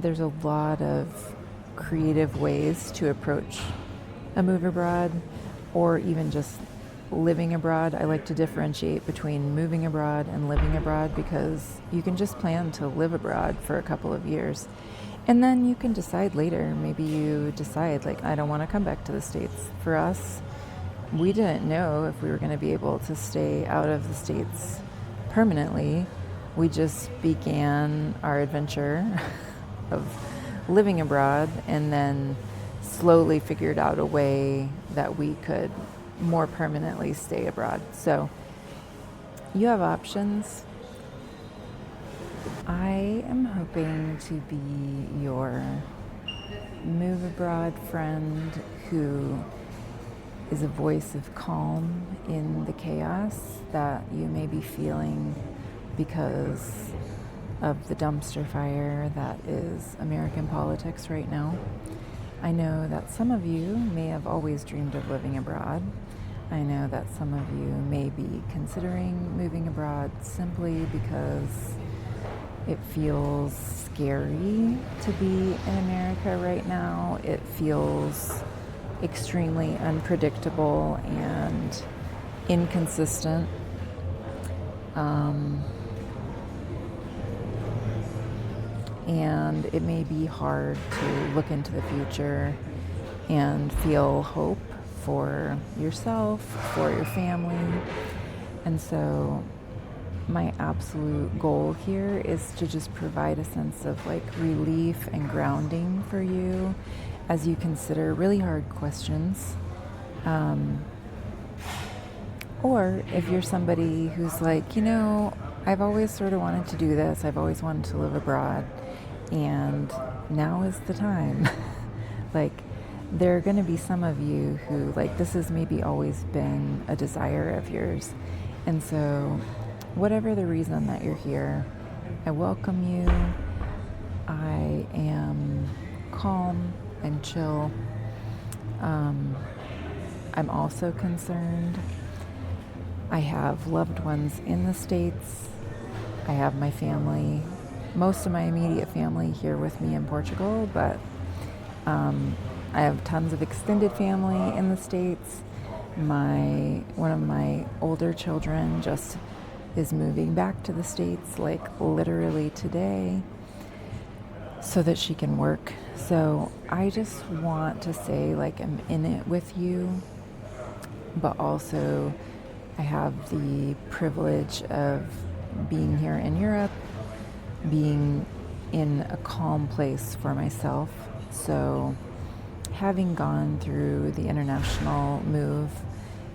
there's a lot of creative ways to approach a move abroad, or even just living abroad. I like to differentiate between moving abroad and living abroad, because you can just plan to live abroad for a couple of years. And then you can decide later, maybe you decide, like, I don't want to come back to the States. For us, we didn't know if we were going to be able to stay out of the States permanently. We just began our adventure of living abroad, and then slowly figured out a way that we could more permanently stay abroad. So you have options. I am hoping to be your move abroad friend who is a voice of calm in the chaos that you may be feeling because of the dumpster fire that is American politics right now. I know that some of you may have always dreamed of living abroad. I know that some of you may be considering moving abroad simply because it feels scary to be in America right now. It feels extremely unpredictable and inconsistent. And it may be hard to look into the future and feel hope for yourself, for your family. And so my absolute goal here is to just provide a sense of like relief and grounding for you as you consider really hard questions. Or if you're somebody who's like, I've always sort of wanted to do this. I've always wanted to live abroad, and now is the time. Like, there are going to be some of you who, like, this has maybe always been a desire of yours. And so whatever the reason that you're here, I welcome you. I am calm and chill. I'm also concerned. I have loved ones in the States. I have my family, most of my immediate family here with me in Portugal, but I have tons of extended family in the States. One of my older children just is moving back to the States, like literally today, so that she can work. So I just want to say, like, I'm in it with you, but also I have the privilege of being here in Europe, being in a calm place for myself. So having gone through the international move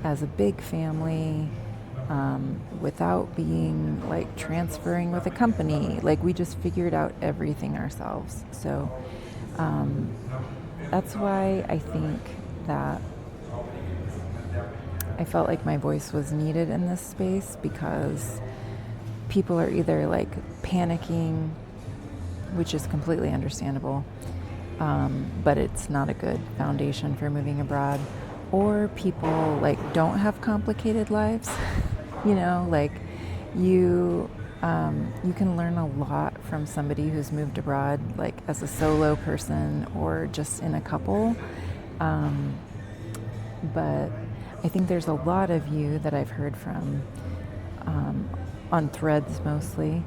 as a big family, without being like transferring with a company, like we just figured out everything ourselves. So that's why I think that I felt like my voice was needed in this space, because people are either like panicking, which is completely understandable, but it's not a good foundation for moving abroad, or people like don't have complicated lives. Like you can learn a lot from somebody who's moved abroad, like as a solo person or just in a couple. But I think there's a lot of you that I've heard from on threads mostly,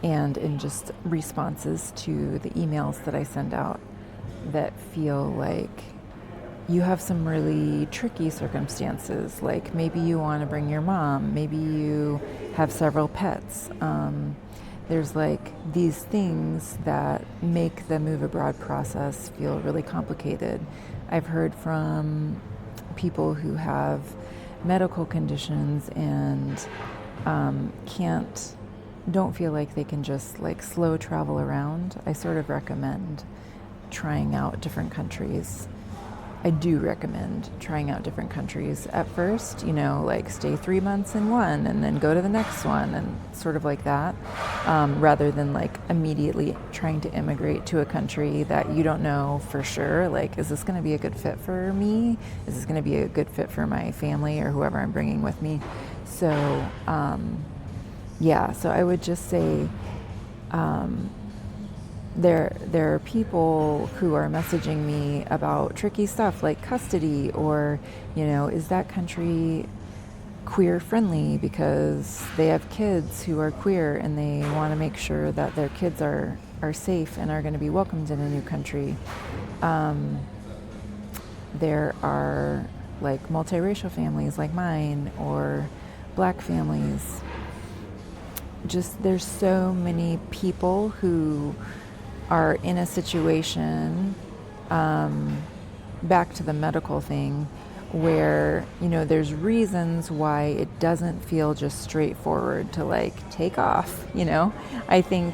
and in just responses to the emails that I send out, that feel like you have some really tricky circumstances. Like maybe you want to bring your mom, maybe you have several pets. There's like these things that make the move abroad process feel really complicated. I've heard from people who have medical conditions and don't feel like they can just like slow travel around. I sort of recommend trying out different countries. I do recommend trying out different countries at first, like stay 3 months in one and then go to the next one and sort of like that, rather than like immediately trying to immigrate to a country that you don't know for sure. Like, is this going to be a good fit for me? Is this going to be a good fit for my family or whoever I'm bringing with me? So, so I would just say, there are people who are messaging me about tricky stuff like custody, or, is that country queer friendly because they have kids who are queer and they want to make sure that their kids are safe and are going to be welcomed in a new country. There are like multiracial families like mine, or black families. Just there's so many people who are in a situation, back to the medical thing, where, there's reasons why it doesn't feel just straightforward to like take off, I think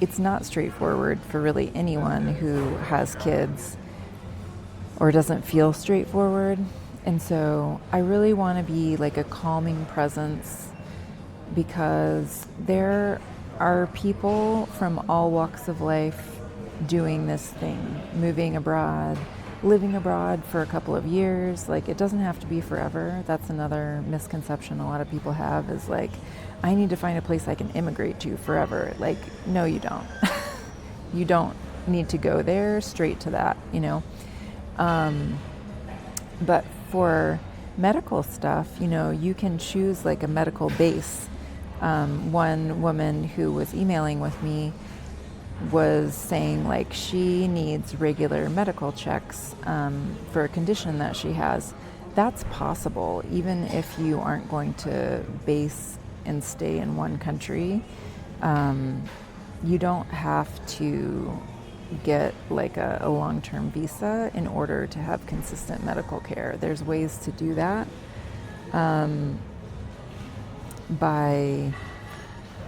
it's not straightforward for really anyone who has kids, or doesn't feel straightforward. And so I really want to be like a calming presence, because there are people from all walks of life doing this thing, moving abroad, living abroad for a couple of years. Like, it doesn't have to be forever. That's another misconception a lot of people have, is like, I need to find a place I can immigrate to forever. Like, no, you don't. You don't need to go there straight to that, But for medical stuff, you can choose like a medical base. One woman who was emailing with me was saying like she needs regular medical checks for a condition that she has. That's possible, even if you aren't going to base and stay in one country. You don't have to get like a long-term visa in order to have consistent medical care. There's ways to do that by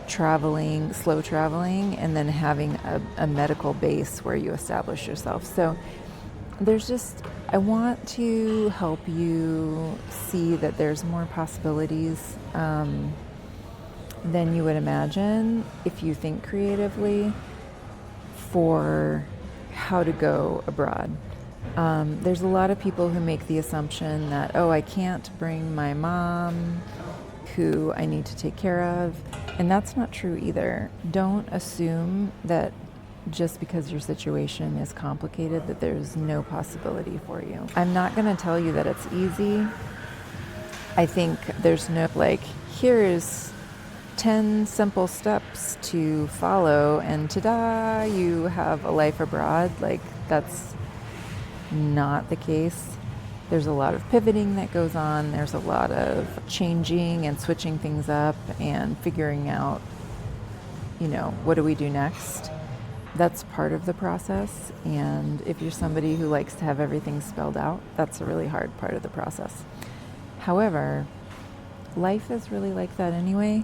slow traveling, and then having a medical base where you establish yourself. So I want to help you see that there's more possibilities than you would imagine if you think creatively for how to go abroad. There's a lot of people who make the assumption that, I can't bring my mom, who I need to take care of. And that's not true either. Don't assume that just because your situation is complicated that there's no possibility for you. I'm not going to tell you that it's easy. I think there's no here's 10 simple steps to follow and ta-da, you have a life abroad. That's not the case. There's a lot of pivoting that goes on. There's a lot of changing and switching things up and figuring out, what do we do next? That's part of the process. And if you're somebody who likes to have everything spelled out, that's a really hard part of the process. However, life is really like that anyway.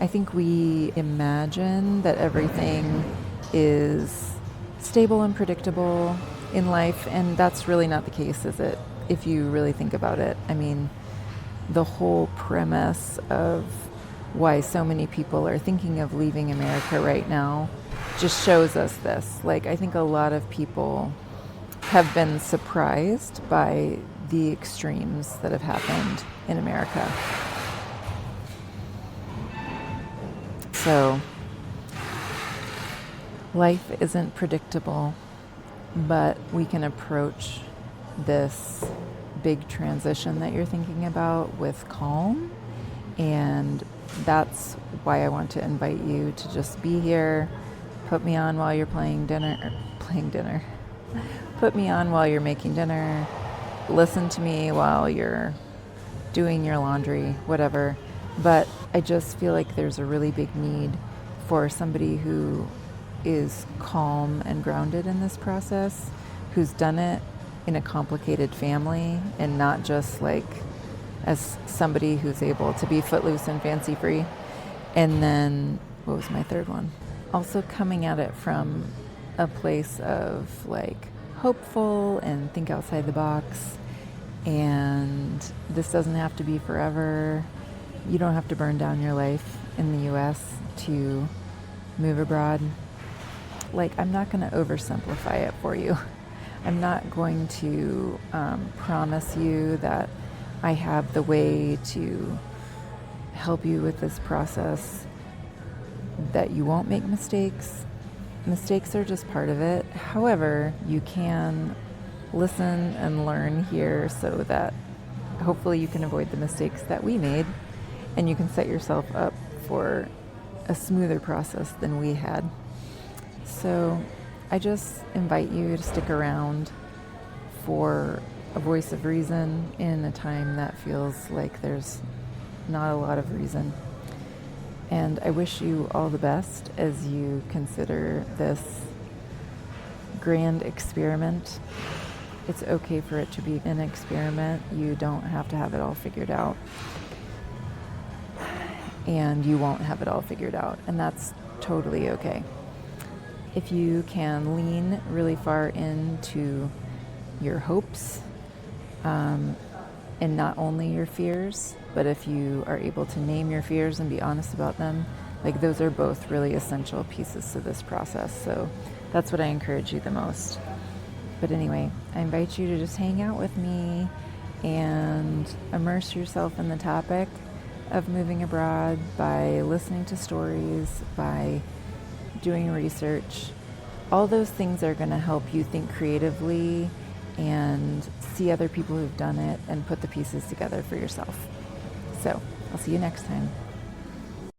I think we imagine that everything is stable and predictable in life, and that's really not the case, is it? If you really think about it. I mean, the whole premise of why so many people are thinking of leaving America right now just shows us this. I think a lot of people have been surprised by the extremes that have happened in America. So, life isn't predictable, but we can approach this big transition that you're thinking about with calm. And that's why I want to invite you to just be here. Put me on while you're playing dinner. Put me on while you're making dinner. Listen to me while you're doing your laundry, whatever. But I just feel like there's a really big need for somebody who is calm and grounded in this process, who's done it in a complicated family, and not just as somebody who's able to be footloose and fancy free. And then, what was my third one? Also coming at it from a place of hopeful and think outside the box. And this doesn't have to be forever. You don't have to burn down your life in the US to move abroad. I'm not going to oversimplify it for you. I'm not going to promise you that I have the way to help you with this process. that you won't make mistakes. Mistakes are just part of it. However, you can listen and learn here so that hopefully you can avoid the mistakes that we made and you can set yourself up for a smoother process than we had. So I just invite you to stick around for a voice of reason in a time that feels like there's not a lot of reason. And I wish you all the best as you consider this grand experiment. It's okay for it to be an experiment. You don't have to have it all figured out. And you won't have it all figured out. And that's totally okay. If you can lean really far into your hopes, and not only your fears, but if you are able to name your fears and be honest about them, like those are both really essential pieces to this process. So that's what I encourage you the most. But anyway, I invite you to just hang out with me and immerse yourself in the topic of moving abroad by listening to stories, by doing research. All those things are going to help you think creatively and see other people who've done it and put the pieces together for yourself. So I'll see you next time.